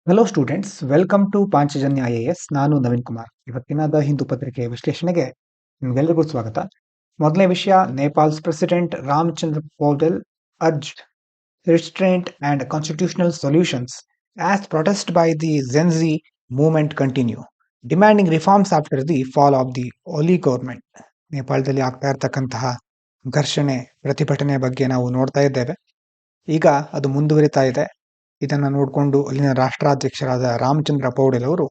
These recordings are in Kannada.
Hello students, welcome to Panchajanya IAS. ನಾನು ನವೀನ್ ಕುಮಾರ್. ಇವತ್ತಿನ ದ ಹಿಂದೂ ಪತ್ರಿಕೆಯ ವಿಶ್ಲೇಷಣೆಗೆ ನಿಮಗೆಲ್ಲರಿಗೂ ಸ್ವಾಗತ. ಮೊದಲನೇ ವಿಷಯ, Nepal's president Ramachandra Paudel urged restraint and constitutional solutions as protest by the Gen Z movement continue, demanding reforms after the fall of the Oli government. ನೇಪಾಳದಲ್ಲಿ ಆಗ್ತಾ ಇರತಕ್ಕಂತಹ ಘರ್ಷಣೆ, ಪ್ರತಿಭಟನೆ ಬಗ್ಗೆ ನಾವು ನೋಡ್ತಾ ಇದ್ದೇವೆ. ಈಗ ಅದು ಮುಂದುವರಿತಾ ಇದೆ. ಇದನ್ನು ನೋಡಿಕೊಂಡು ಅಲ್ಲಿನ ರಾಷ್ಟ್ರಾಧ್ಯಕ್ಷರಾದ ರಾಮಚಂದ್ರ ಪೌಡೆಲ್ ಅವರು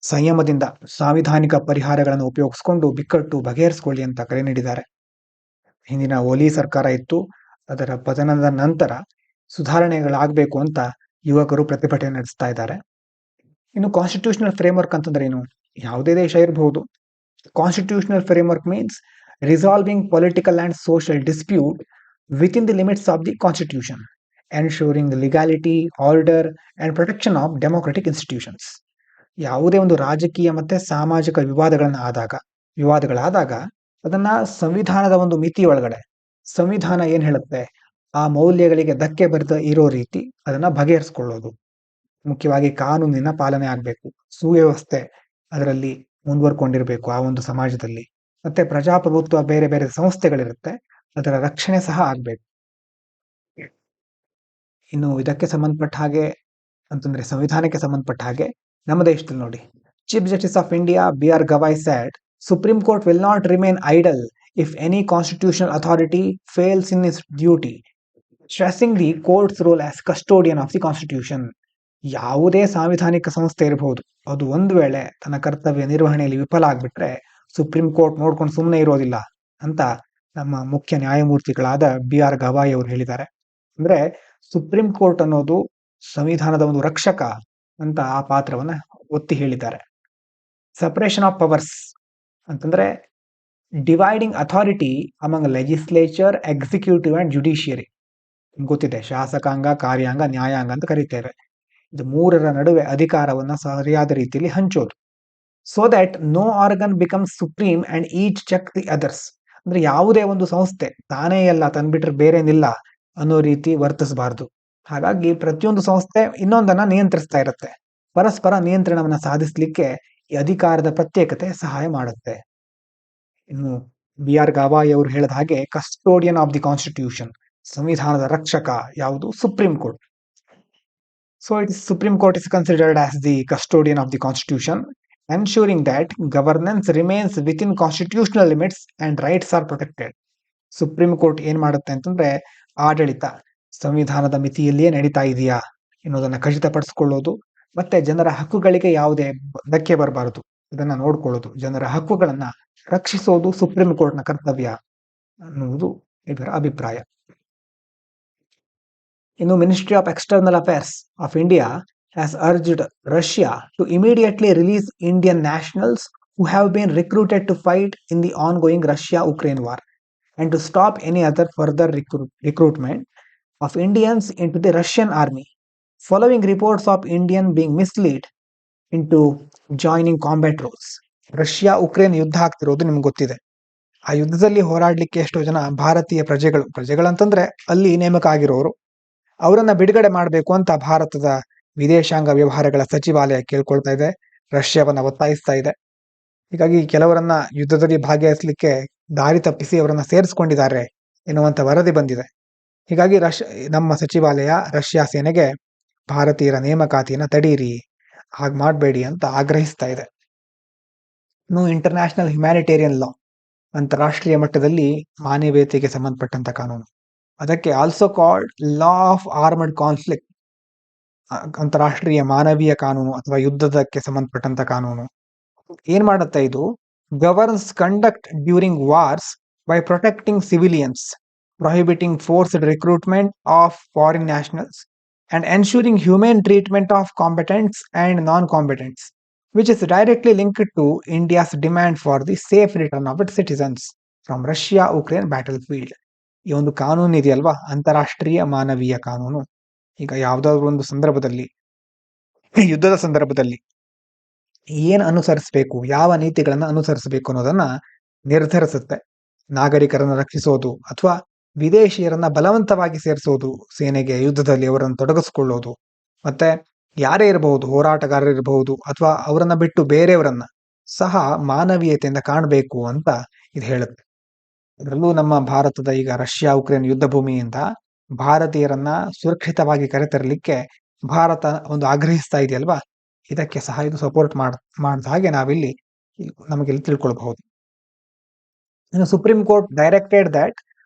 ಸಂಯಮದಿಂದ ಸಾಂವಿಧಾನಿಕ ಪರಿಹಾರಗಳನ್ನು ಉಪಯೋಗಿಸಿಕೊಂಡು ಬಿಕ್ಕಟ್ಟು ಬಗೆಹರಿಸಿಕೊಳ್ಳಿ ಅಂತ ಕರೆ ನೀಡಿದ್ದಾರೆ. ಹಿಂದಿನ ಓಲಿ ಸರ್ಕಾರ ಇತ್ತು, ಅದರ ಪತನದ ನಂತರ ಸುಧಾರಣೆಗಳಾಗಬೇಕು ಅಂತ ಯುವಕರು ಪ್ರತಿಭಟನೆ ನಡೆಸ್ತಾ ಇದ್ದಾರೆ. ಇನ್ನು ಕಾನ್ಸ್ಟಿಟ್ಯೂಷನಲ್ ಫ್ರೇಮ್ವರ್ಕ್ ಅಂತಂದ್ರೆ ಏನು? ಯಾವುದೇ ದೇಶ ಇರಬಹುದು. Constitutional framework means resolving political and social dispute within the limits of the constitution, ensuring legality, order and protection of democratic institutions. ಯಾವುದೇ ಒಂದು ರಾಜಕೀಯ ಮತ್ತೆ ಸಾಮಾಜಿಕ ವಿವಾದಗಳಾದಾಗ ಅದನ್ನ ಸಂವಿಧಾನದ ಒಂದು ಮಿತಿ ಒಳಗಡೆ, ಸಂವಿಧಾನ ಏನ್ ಹೇಳುತ್ತೆ ಆ ಮೌಲ್ಯಗಳಿಗೆ ಧಕ್ಕೆ ಬರದ ಇರೋ ರೀತಿ ಅದನ್ನ ಬಗೆಹರಿಸಿಕೊಳ್ಳೋದು. ಮುಖ್ಯವಾಗಿ ಕಾನೂನಿನ ಪಾಲನೆ ಆಗಬೇಕು, ಸುವ್ಯವಸ್ಥೆ ಅದರಲ್ಲಿ ಮುಂದುವರ್ಕೊಂಡಿರ್ಬೇಕು ಆ ಒಂದು ಸಮಾಜದಲ್ಲಿ, ಮತ್ತೆ ಪ್ರಜಾಪ್ರಭುತ್ವ ಬೇರೆ ಬೇರೆ ಸಂಸ್ಥೆಗಳಿರುತ್ತೆ, ಅದರ ರಕ್ಷಣೆ ಸಹ ಆಗ್ಬೇಕು. ಇನ್ನು ಇದಕ್ಕೆ ಸಂಬಂಧಪಟ್ಟ ಹಾಗೆ ಅಂತಂದ್ರೆ ಸಂವಿಧಾನಕ್ಕೆ ಸಂಬಂಧಪಟ್ಟ ಹಾಗೆ ನಮ್ಮ ದೇಶದಲ್ಲಿ ನೋಡಿ, chief justice of India BR Gavai said Supreme Court will not remain idle if any constitutional authority fails in its duty, stressing the court's role as custodian of the constitution. ಯಾವುದೇ ಸಾಂವಿಧಾನಿಕ ಸಂಸ್ಥೆ ಇರಬಹುದು, ಅದು ಒಂದು ವೇಳೆ ತನ್ನ ಕರ್ತವ್ಯ ನಿರ್ವಹಣೆಯಲ್ಲಿ ವಿಫಲ ಆಗ್ಬಿಟ್ರೆ ಸುಪ್ರೀಂ ಕೋರ್ಟ್ ನೋಡ್ಕೊಂಡು ಸುಮ್ಮನೆ ಇರೋದಿಲ್ಲ ಅಂತ ನಮ್ಮ ಮುಖ್ಯ ನ್ಯಾಯಮೂರ್ತಿಗಳಾದ BR ಗವಾಯ್ ಅವರು ಹೇಳಿದ್ದಾರೆ. ಅಂದ್ರೆ ಸುಪ್ರೀಂ ಕೋರ್ಟ್ ಅನ್ನೋದು ಸಂವಿಧಾನದ ಒಂದು ರಕ್ಷಕ ಅಂತ ಆ ಪಾತ್ರವನ್ನ ಒತ್ತಿ ಹೇಳಿದ್ದಾರೆ. ಸಪರೇಷನ್ ಆಫ್ ಪವರ್ಸ್ ಅಂತಂದ್ರೆ dividing authority among legislature, executive and judiciary. ಗೊತ್ತಿದೆ, ಶಾಸಕಾಂಗ, ಕಾರ್ಯಾಂಗ, ನ್ಯಾಯಾಂಗ ಅಂತ ಕರೀತೇವೆ. ಇದು ಮೂರರ ನಡುವೆ ಅಧಿಕಾರವನ್ನ ಸರಿಯಾದ ರೀತಿಯಲ್ಲಿ ಹಂಚೋದು. So that no organ becomes supreme and each check the others. ಅಂದ್ರೆ ಯಾವುದೇ ಒಂದು ಸಂಸ್ಥೆ ತಾನೇ ಎಲ್ಲ ತಂದ್ಬಿಟ್ರೆ ಬೇರೇನಿಲ್ಲ ಅನ್ನೋ ರೀತಿ ವರ್ತಿಸಬಾರದು. ಹಾಗಾಗಿ ಪ್ರತಿಯೊಂದು ಸಂಸ್ಥೆ ಇನ್ನೊಂದನ್ನ ನಿಯಂತ್ರಿಸ್ತಾ ಇರುತ್ತೆ. ಪರಸ್ಪರ ನಿಯಂತ್ರಣವನ್ನ ಸಾಧಿಸಲಿಕ್ಕೆ ಈ ಅಧಿಕಾರದ ಪ್ರತ್ಯೇಕತೆ ಸಹಾಯ ಮಾಡುತ್ತೆ. ಇನ್ನು BR ಗವಾಯ್ ಅವರು ಹೇಳಿದ ಹಾಗೆ ಕಸ್ಟೋಡಿಯನ್ ಆಫ್ ದಿ ಕಾನ್ಸ್ಟಿಟ್ಯೂಷನ್, ಸಂವಿಧಾನದ ರಕ್ಷಕ ಯಾವುದು? Supreme court. So supreme court is considered as the custodian of the constitution, ensuring that governance remains with in constitutional limits and rights are protected. Supreme court ಏನ್ ಮಾಡುತ್ತೆ ಅಂತಂದ್ರೆ ಆಡಳಿತ ಸಂವಿಧಾನದ ಮಿತಿಯಲ್ಲಿಯೇ ನಡೀತಾ ಇದೆಯಾ ಎನ್ನುವುದನ್ನ ಖಚಿತಪಡಿಸಿಕೊಳ್ಳೋದು, ಮತ್ತೆ ಜನರ ಹಕ್ಕುಗಳಿಗೆ ಯಾವುದೇ ಧಕ್ಕೆ ಬರಬಾರದು ಇದನ್ನ ನೋಡ್ಕೊಳ್ಳೋದು, ಜನರ ಹಕ್ಕುಗಳನ್ನ ರಕ್ಷಿಸೋದು ಸುಪ್ರೀಂ ಕೋರ್ಟ್ನ ಕರ್ತವ್ಯ ಅನ್ನುವುದು ಇದರ ಅಭಿಪ್ರಾಯ. ಇನ್ನು ministry of external affairs of India has urged Russia to immediately release Indian nationals who have been recruited to fight in the ongoing Russia Ukraine war and to stop any other further recruitment of Indians into the Russian army, following reports of Indian being misled into joining combat roles. Russia-Ukraine ಯುದ್ಧ ಆಗ್ತಿರೋದು ನಿಮ್ಗೆ ಗೊತ್ತಿದೆ. ಆ ಯುದ್ಧದಲ್ಲಿ ಹೋರಾಡ್ಲಿಕ್ಕೆ ಎಷ್ಟೋ ಜನ ಭಾರತೀಯ ಪ್ರಜೆಗಳಂತಂದ್ರೆ ಅಲ್ಲಿ ನೇಮಕ ಆಗಿರೋರು, ಅವರನ್ನ ಬಿಡುಗಡೆ ಮಾಡಬೇಕು ಅಂತ ಭಾರತದ ವಿದೇಶಾಂಗ ವ್ಯವಹಾರಗಳ ಸಚಿವಾಲಯ ಕೇಳ್ಕೊಳ್ತಾ ಇದೆ, ರಷ್ಯಾವನ್ನ ಒತ್ತಾಯಿಸ್ತಾ ಇದೆ. ಹೀಗಾಗಿ ಕೆಲವರನ್ನ ಯುದ್ಧದಲ್ಲಿ ಭಾಗವಹಿಸಲಿಕ್ಕೆ ದಾರಿ ತಪ್ಪಿಸಿ ಅವರನ್ನ ಸೇರಿಸಿಕೊಂಡಿದ್ದಾರೆ ಎನ್ನುವಂತ ವರದಿ ಬಂದಿದೆ. ಹೀಗಾಗಿ ನಮ್ಮ ಸಚಿವಾಲಯ ರಷ್ಯಾ ಸೇನೆಗೆ ಭಾರತೀಯರ ನೇಮಕಾತಿಯನ್ನ ತಡೀರಿ, ಹಾಗೆ ಮಾಡಬೇಡಿ ಅಂತ ಆಗ್ರಹಿಸ್ತಾ ಇದೆ. ಇನ್ನು ಇಂಟರ್ನ್ಯಾಷನಲ್ ಹ್ಯುಮ್ಯಾನಿಟೇರಿಯನ್ ಲಾ, ಅಂತಾರಾಷ್ಟ್ರೀಯ ಮಟ್ಟದಲ್ಲಿ ಮಾನವೀಯತೆಗೆ ಸಂಬಂಧಪಟ್ಟಂತ ಕಾನೂನು, ಅದಕ್ಕೆ also called law of armed conflict, ಅಂತಾರಾಷ್ಟ್ರೀಯ ಮಾನವೀಯ ಕಾನೂನು ಅಥವಾ ಯುದ್ಧದಕ್ಕೆ ಸಂಬಂಧಪಟ್ಟಂತ ಕಾನೂನು. ಏನ್ ಮಾಡುತ್ತೆ ಇದು? Governs conduct during wars by protecting civilians, prohibiting forced recruitment of foreign nationals and ensuring human treatment of combatants and non combatants, which is directly linked to India's demand for the safe return of its citizens from Russia Ukraine battlefield. ಈ ಒಂದು ಕಾನೂನು ಇದೆಯಲ್ವಾ, ಅಂತಾರಾಷ್ಟ್ರೀಯ ಮಾನವೀಯ ಕಾನೂನು, ಈಗ ಯಾವುದಾದ್ರೂ ಒಂದು ಸಂದರ್ಭದಲ್ಲಿ, ಯುದ್ಧದ ಸಂದರ್ಭದಲ್ಲಿ ಏನ್ ಅನುಸರಿಸಬೇಕು, ಯಾವ ನೀತಿಗಳನ್ನ ಅನುಸರಿಸಬೇಕು ಅನ್ನೋದನ್ನ ನಿರ್ಧರಿಸುತ್ತೆ. ನಾಗರಿಕರನ್ನ ರಕ್ಷಿಸೋದು ಅಥವಾ ವಿದೇಶಿಯರನ್ನ ಬಲವಂತವಾಗಿ ಸೇರಿಸೋದು ಸೇನೆಗೆ, ಯುದ್ಧದಲ್ಲಿ ಅವರನ್ನು ತೊಡಗಿಸಿಕೊಳ್ಳೋದು, ಮತ್ತೆ ಯಾರೇ ಇರಬಹುದು, ಹೋರಾಟಗಾರರು ಇರಬಹುದು ಅಥವಾ ಅವರನ್ನ ಬಿಟ್ಟು ಬೇರೆಯವರನ್ನ ಸಹ ಮಾನವೀಯತೆಯಿಂದ ಕಾಣಬೇಕು ಅಂತ ಇದು ಹೇಳುತ್ತೆ. ಅದರಲ್ಲೂ ನಮ್ಮ ಭಾರತದ ಈಗ ರಷ್ಯಾ ಉಕ್ರೇನ್ ಯುದ್ಧ ಭೂಮಿಯಿಂದ ಭಾರತೀಯರನ್ನ ಸುರಕ್ಷಿತವಾಗಿ ಕರೆತರಲಿಕ್ಕೆ ಭಾರತ ಒಂದು ಆಗ್ರಹಿಸ್ತಾ ಇದೆಯಲ್ವಾ, ಇದಕ್ಕೆ ಸಹ ಇದು ಸಪೋರ್ಟ್ ಮಾಡಿದ ಹಾಗೆ ನಾವಿಲ್ಲಿ ನಮಗಿಲ್ಲಿ ತಿಳ್ಕೊಳ್ಬಹುದು. ಇನ್ನು supreme court directed that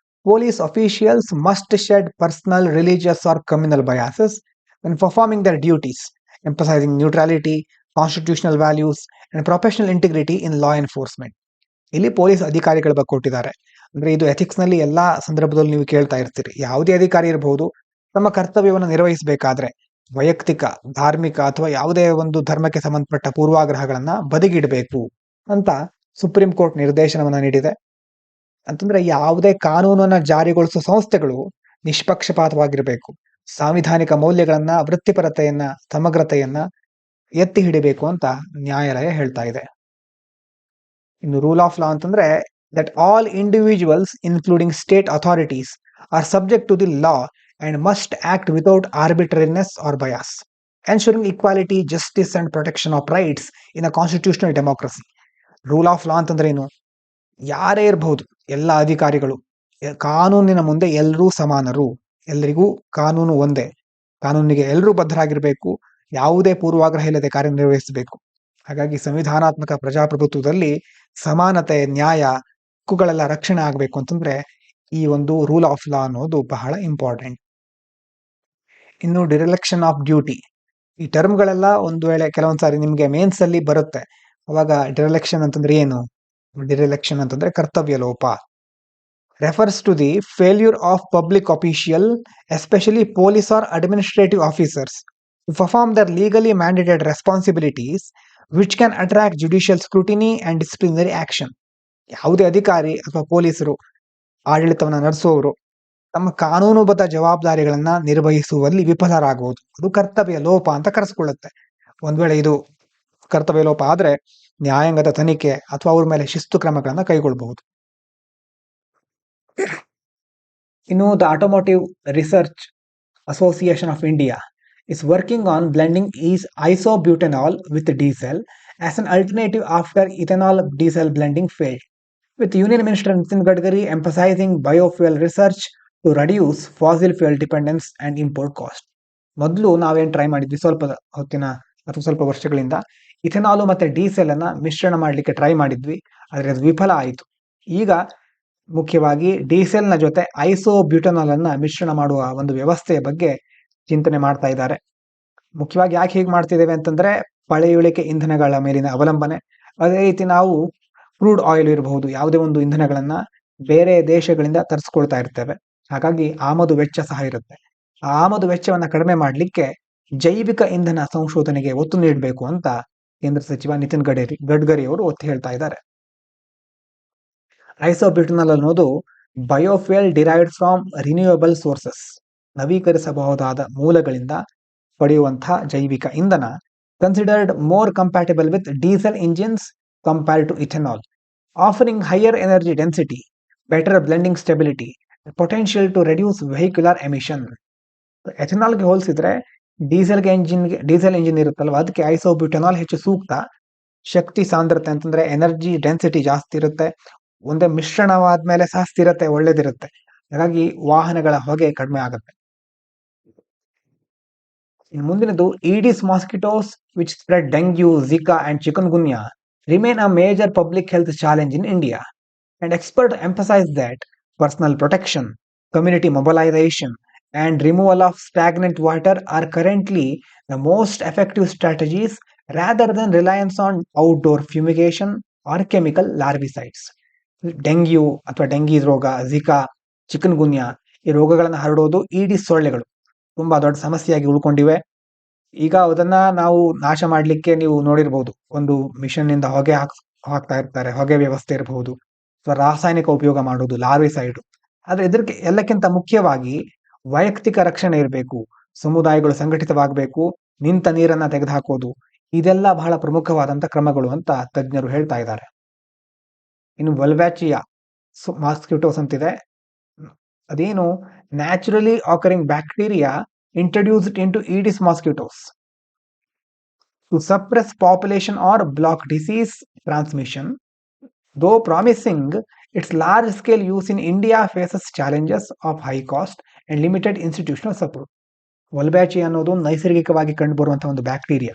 police officials must shed personal, religious or communal biases when performing their duties, emphasizing neutrality, constitutional values and professional integrity in law enforcement. ಇಲ್ಲಿ ಪೊಲೀಸ್ ಅಧಿಕಾರಿಗಳ ಬಗ್ಗೆ ಕೊಟ್ಟಿದ್ದಾರೆ. ಅಂದ್ರೆ ಇದು ಎಥಿಕ್ಸ್ ನಲ್ಲಿ ಎಲ್ಲಾ ಸಂದರ್ಭದಲ್ಲೂ ನೀವು ಕೇಳ್ತಾ ಇರ್ತೀರಿ. ಯಾವುದೇ ಅಧಿಕಾರಿ ಇರಬಹುದು, ತಮ್ಮ ಕರ್ತವ್ಯವನ್ನು ನಿರ್ವಹಿಸಬೇಕಾದ್ರೆ ವೈಯಕ್ತಿಕ, ಧಾರ್ಮಿಕ ಅಥವಾ ಯಾವುದೇ ಒಂದು ಧರ್ಮಕ್ಕೆ ಸಂಬಂಧಪಟ್ಟ ಪೂರ್ವಾಗ್ರಹಗಳನ್ನ ಬದಿಗಿಡಬೇಕು ಅಂತ ಸುಪ್ರೀಂ ಕೋರ್ಟ್ ನಿರ್ದೇಶನವನ್ನ ನೀಡಿದೆ. ಅಂತಂದ್ರೆ ಯಾವುದೇ ಕಾನೂನನ್ನ ಜಾರಿಗೊಳಿಸುವ ಸಂಸ್ಥೆಗಳು ನಿಷ್ಪಕ್ಷಪಾತವಾಗಿರಬೇಕು, ಸಾಂವಿಧಾನಿಕ ಮೌಲ್ಯಗಳನ್ನ, ವೃತ್ತಿಪರತೆಯನ್ನ, ಸಮಗ್ರತೆಯನ್ನ ಎತ್ತಿ ಹಿಡಿಬೇಕು ಅಂತ ನ್ಯಾಯಾಲಯ ಹೇಳ್ತಾ ಇದೆ. ಇನ್ನು ರೂಲ್ ಆಫ್ ಲಾ ಅಂತಂದ್ರೆ that all individuals including state authorities are subject to the law and must act without arbitrariness or bias, ensuring equality, justice and protection of rights in a constitutional democracy. Rule of law ಅಂತಂದ್ರೆ ಏನು? ಯಾರೇ ಇರಬಹುದು, ಎಲ್ಲ ಅಧಿಕಾರಿಗಳು ಕಾನೂನಿನ ಮುಂದೆ ಎಲ್ಲರೂ ಸಮಾನರು, ಎಲ್ಲರಿಗೂ ಕಾನೂನು ಒಂದೇ, ಕಾನೂನಿಗೆ ಎಲ್ಲರೂ ಬದ್ಧರಾಗಿರ್ಬೇಕು, ಯಾವುದೇ ಪೂರ್ವಾಗ್ರಹ ಇಲ್ಲದೆ ಕಾರ್ಯನಿರ್ವಹಿಸಬೇಕು. ಹಾಗಾಗಿ ಸಂವಿಧಾನಾತ್ಮಕ ಪ್ರಜಾಪ್ರಭುತ್ವದಲ್ಲಿ ಸಮಾನತೆ, ನ್ಯಾಯ, ಹಕ್ಕುಗಳೆಲ್ಲ ರಕ್ಷಣೆ ಆಗಬೇಕು ಅಂತಂದ್ರೆ ಈ ಒಂದು ರೂಲ್ ಆಫ್ ಲಾ ಅನ್ನೋದು ಬಹಳ ಇಂಪಾರ್ಟೆಂಟ್. ಇನ್ನು ಡಿರೆಲೆಕ್ಷನ್ ಆಫ್ ಡ್ಯೂಟಿ, ಈ ಟರ್ಮ್ಗಳೆಲ್ಲ ಒಂದು ವೇಳೆ ಕೆಲವೊಂದ್ಸಾರಿ ನಿಮ್ಗೆ ಮೇನ್ಸ್ ಅಲ್ಲಿ ಬರುತ್ತೆ. ಅವಾಗ ಡಿರೆಲೆಕ್ಷನ್ ಅಂತಂದ್ರೆ ಏನು? ಡಿರೆಲೆಕ್ಷನ್ ಅಂತಂದ್ರೆ ಕರ್ತವ್ಯ ಲೋಪ. refers to the failure of public official, especially police or administrative officers, to perform their legally mandated responsibilities, which can attract judicial scrutiny and disciplinary action. ಯಾವುದೇ ಅಧಿಕಾರಿ ಅಥವಾ ಪೊಲೀಸರು, ಆಡಳಿತವನ್ನು ನಡೆಸುವವರು ತಮ್ಮ ಕಾನೂನುಬದ್ಧ ಜವಾಬ್ದಾರಿಗಳನ್ನ ನಿರ್ವಹಿಸುವಲ್ಲಿ ವಿಫಲರಾಗುವುದು, ಅದು ಕರ್ತವ್ಯ ಲೋಪ ಅಂತ ಕರೆಸಿಕೊಳ್ಳುತ್ತೆ. ಒಂದ್ ವೇಳೆ ಇದು ಕರ್ತವ್ಯ ಲೋಪ ಆದ್ರೆ ನ್ಯಾಯಾಂಗದ ತನಿಖೆ ಅಥವಾ ಅವ್ರ ಮೇಲೆ ಶಿಸ್ತು ಕ್ರಮಗಳನ್ನ ಕೈಗೊಳ್ಳಬಹುದು. ಇನ್ನು the automotive research association of India is working on blending isobutanol with diesel as an alternative after ethanol diesel blending failed, with Union Minister Nitin Gadkari emphasizing biofuel research to reduce fossil fuel dependence and import cost. ಮೊದಲು ನಾವೇನು ಟ್ರೈ ಮಾಡಿದ್ವಿ, ಸ್ವಲ್ಪ ಹೊತ್ತಿನ ಅಥವಾ ಸ್ವಲ್ಪ ವರ್ಷಗಳಿಂದ ಇಥೆನಾಲ್ ಮತ್ತೆ ಡೀಸೆಲ್ ಅನ್ನ ಮಿಶ್ರಣ ಮಾಡಲಿಕ್ಕೆ ಟ್ರೈ ಮಾಡಿದ್ವಿ, ಆದರೆ ಅದು ವಿಫಲ ಆಯಿತು. ಈಗ ಮುಖ್ಯವಾಗಿ ಡೀಸೆಲ್ನ ಜೊತೆ ಐಸೋಬ್ಯೂಟನಾಲ್ ಅನ್ನ ಮಿಶ್ರಣ ಮಾಡುವ ಒಂದು ವ್ಯವಸ್ಥೆಯ ಬಗ್ಗೆ ಚಿಂತನೆ ಮಾಡ್ತಾ ಇದ್ದಾರೆ. ಮುಖ್ಯವಾಗಿ ಯಾಕೆ ಹೀಗೆ ಮಾಡ್ತಿದ್ದೇವೆ ಅಂತಂದ್ರೆ ಪಳೆಯುಳಿಕೆ ಇಂಧನಗಳ ಮೇಲಿನ ಅವಲಂಬನೆ, ಅದೇ ರೀತಿ ನಾವು ಕ್ರೂಡ್ ಆಯಿಲ್ ಇರಬಹುದು, ಯಾವುದೇ ಒಂದು ಇಂಧನಗಳನ್ನ ಬೇರೆ ದೇಶಗಳಿಂದ ತರಿಸ್ಕೊಳ್ತಾ ಇರ್ತೇವೆ, ಹಾಗಾಗಿ ಆಮದು ವೆಚ್ಚ ಸಹ ಇರುತ್ತೆ. ಆ ಆಮದು ವೆಚ್ಚವನ್ನ ಕಡಿಮೆ ಮಾಡಲಿಕ್ಕೆ ಜೈವಿಕ ಇಂಧನ ಸಂಶೋಧನೆಗೆ ಒತ್ತು ನೀಡಬೇಕು ಅಂತ ಕೇಂದ್ರ ಸಚಿವ ನಿತಿನ್ ಗಡ್ಕರಿ ಅವರು ಒತ್ತಿ ಹೇಳ್ತಾ ಇದ್ದಾರೆ. ಐಸೋಬ್ಯೂಟನಾಲ್ ಅನ್ನೋದು biofuel derived from renewable sources, ನವೀಕರಿಸಬಹುದಾದ ಮೂಲಗಳಿಂದ ಪಡೆಯುವಂತಹ ಜೈವಿಕ ಇಂಧನ, considered more compatible with diesel engines compared to ethanol, offering higher energy density, better blending stability, potential to reduce vehicular emission. ಎಥೆನಾಲ್ಗೆ ಹೋಲಿಸಿದ್ರೆ ಡೀಸೆಲ್ ಇಂಜಿನ್ ಇರುತ್ತಲ್ವ, ಅದಕ್ಕೆ ಐಸೋಬ್ಯೂಟನಾಲ್ ಹೆಚ್ಚು ಸೂಕ್ತ. ಶಕ್ತಿ ಸಾಂದ್ರತೆ ಅಂತಂದ್ರೆ ಎನರ್ಜಿ ಡೆನ್ಸಿಟಿ ಜಾಸ್ತಿ ಇರುತ್ತೆ, ಒಂದೇ ಮಿಶ್ರಣವಾದ್ಮೇಲೆ ಸಹ ಸ್ಥಿರತೆ ಒಳ್ಳೇದಿರುತ್ತೆ, ಹಾಗಾಗಿ ವಾಹನಗಳ ಹೊಗೆ ಕಡಿಮೆ ಆಗುತ್ತೆ. ಮುಂದಿನದು Aedes mosquitoes which spread dengue, Zika and chikungunya remain a major public health challenge in India, and expert emphasise that personal protection, community mobilisation and removal of stagnant water are currently the most effective strategies rather than reliance on outdoor fumigation or chemical larvicides. Dengue ಅಥವಾ ಡೆಂಗಿ ರೋಗ, ಜಿಕಾ, ಚಿಕನ್ಗುನ್ಯಾ ಈ ರೋಗಗಳನ್ನು ಹರಡೋದು ಈಡಿಸ್ ಸೊಳ್ಳೆಗಳು ತುಂಬಾ ದೊಡ್ಡ ಸಮಸ್ಯೆಯಾಗಿ ಉಳ್ಕೊಂಡಿವೆ. ಈಗ ಅದನ್ನ ನಾವು ನಾಶ ಮಾಡಲಿಕ್ಕೆ ನೀವು ನೋಡಿರ್ಬಹುದು, ಒಂದು ಮಿಷನ್ ನಿಂದ ಹೊಗೆ ಹಾಕ್ತಾ ಇರ್ತಾರೆ, ಹೊಗೆ ವ್ಯವಸ್ಥೆ ಇರಬಹುದು, ಅಥವಾ ರಾಸಾಯನಿಕ ಉಪಯೋಗ ಮಾಡೋದು, ಲಾರ್ವಿಸೈಡ್. ಆದ್ರೆ ಇದಕ್ಕೆ ಎಲ್ಲಕ್ಕಿಂತ ಮುಖ್ಯವಾಗಿ ವೈಯಕ್ತಿಕ ರಕ್ಷಣೆ ಇರಬೇಕು, ಸಮುದಾಯಗಳು ಸಂಘಟಿತವಾಗಬೇಕು, ನಿಂತ ನೀರನ್ನ ತೆಗೆದುಹಾಕೋದು, ಇದೆಲ್ಲ ಬಹಳ ಪ್ರಮುಖವಾದಂತ ಕ್ರಮಗಳು ಅಂತ ತಜ್ಞರು ಹೇಳ್ತಾ ಇದ್ದಾರೆ. ಇನ್ನು ವಲ್ವ್ಯಾಚಿಯಾ ಮಾಸ್ಕಿಟೋಸ್ ಅಂತಿದೆ, ಅದೇನು naturally occurring bacteria introduced into Aedes mosquitoes. to suppress population or block disease transmission. Though promising, its large-scale use in India faces challenges of high cost and limited institutional support. ವಲ್ಬ್ಯಾಚಿ ಅನ್ನೋದು ನೈಸರ್ಗಿಕವಾಗಿ ಕಂಡುಬರುವಂತಹ ಒಂದು ಬ್ಯಾಕ್ಟೀರಿಯಾ.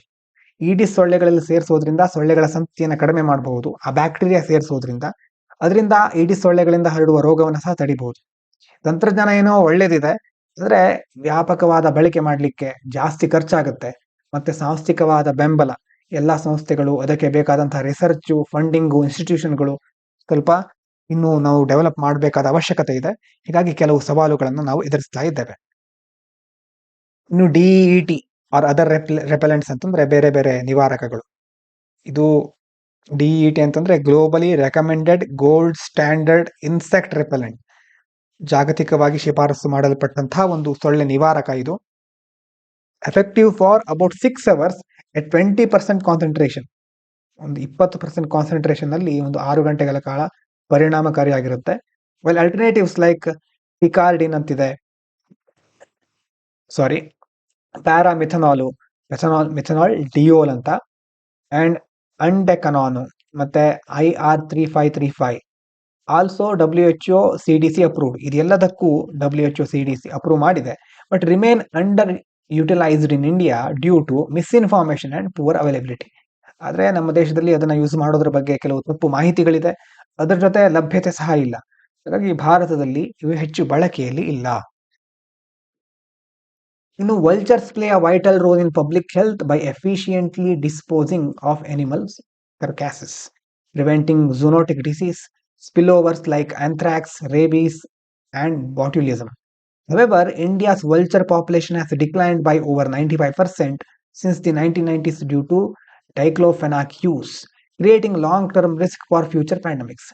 ಈಡಿಸ್ ಸೊಳ್ಳೆಗಳಲ್ಲಿ ಸೇರಿಸೋದ್ರಿಂದ ಸೊಳ್ಳೆಗಳ ಸಂಖ್ಯೆಯನ್ನು ಕಡಿಮೆ ಮಾಡಬಹುದು. ಆ ಬ್ಯಾಕ್ಟೀರಿಯಾ ಸೇರಿಸೋದ್ರಿಂದ ಅದರಿಂದ ಈಡಿಸ್ ಸೊಳ್ಳೆಗಳಿಂದ ಹರಡುವ ರೋಗವನ್ನು ಸಹ ತಡಿಬಹುದು. ತಂತ್ರಜ್ಞಾನ ಏನೋ ಒಳ್ಳೇದಿದೆ, ಆದರೆ ವ್ಯಾಪಕವಾದ ಬಳಕೆ ಮಾಡಲಿಕ್ಕೆ ಜಾಸ್ತಿ ಖರ್ಚಾಗುತ್ತೆ. ಮತ್ತೆ ಸಾಂಸ್ಥಿಕವಾದ ಬೆಂಬಲ, ಎಲ್ಲ ಸಂಸ್ಥೆಗಳು ಅದಕ್ಕೆ ಬೇಕಾದಂತಹ ರಿಸರ್ಚು, ಫಂಡಿಂಗು, ಇನ್ಸ್ಟಿಟ್ಯೂಷನ್ಗಳು ಸ್ವಲ್ಪ ಇನ್ನೂ ನಾವು ಡೆವಲಪ್ ಮಾಡಬೇಕಾದ ಅವಶ್ಯಕತೆ ಇದೆ. ಹೀಗಾಗಿ ಕೆಲವು ಸವಾಲುಗಳನ್ನು ನಾವು ಎದುರಿಸ್ತಾ ಇದ್ದೇವೆ. ಇನ್ನು ಡಿಇಟಿ ಆರ್ ಅದರ್ ರೆಪೆಲೆಂಟ್ಸ್ ಅಂತಂದ್ರೆ ಬೇರೆ ಬೇರೆ ನಿವಾರಕಗಳು. ಇದು ಡಿಇಟಿ ಅಂತಂದ್ರೆ globally recommended gold standard insect repellent, ಜಾಗತಿಕವಾಗಿ ಶಿಫಾರಸು ಮಾಡಲ್ಪಟ್ಟಂತಹ ಒಂದು ಸೊಳ್ಳೆ ನಿವಾರಕ. ಇದು effective for about 6 hours at 20% concentration. ಒಂದು 20% ಕಾನ್ಸಂಟ್ರೇಷನ್ ಅಲ್ಲಿ ಒಂದು 6 ಗಂಟೆಗಳ ಕಾಲ ಪರಿಣಾಮಕಾರಿಯಾಗಿರುತ್ತೆ. ವೆಲ್ ಅಲ್ಟರ್ನೇಟಿವ್ಸ್ ಲೈಕ್ ಪಿಕಾರ್ಡಿನ್ ಅಂತಿದೆ, ಪ್ಯಾರಾಮಿಥನಾಲು, ಮಿಥನಾಲ್ ಡಿಯೋಲ್ ಅಂತ, ಅಂಡ್ ಅಂಡೆಕನಾನು, ಮತ್ತೆ IR3535 also WHO CDC approved. ಇದೆಲ್ಲದಕ್ಕೂ WHO CDC ಅಪ್ರೂವ್ ಮಾಡಿದೆ, but remain underutilised in India due to misinformation and poor availability. ಆದರೆ ನಮ್ಮ ದೇಶದಲ್ಲಿ ಅದನ್ನು ಯೂಸ್ ಮಾಡೋದ್ರ ಬಗ್ಗೆ ಕೆಲವು ತಪ್ಪು ಮಾಹಿತಿಗಳಿದೆ, ಅದರ ಜೊತೆ ಲಭ್ಯತೆ ಸಹ ಇಲ್ಲ. ಹಾಗಾಗಿ ಭಾರತದಲ್ಲಿ ಇವು ಹೆಚ್ಚು ಬಳಕೆಯಲ್ಲಿ ಇಲ್ಲ. ಇನ್ನು vultures play a vital role in public health by efficiently disposing of animals carcasses, preventing zoonotic disease, spillovers like anthrax, rabies, and botulism. However, India's vulture population has declined by over 95% since the 1990s due to diclofenac use, creating long-term risk for future pandemics.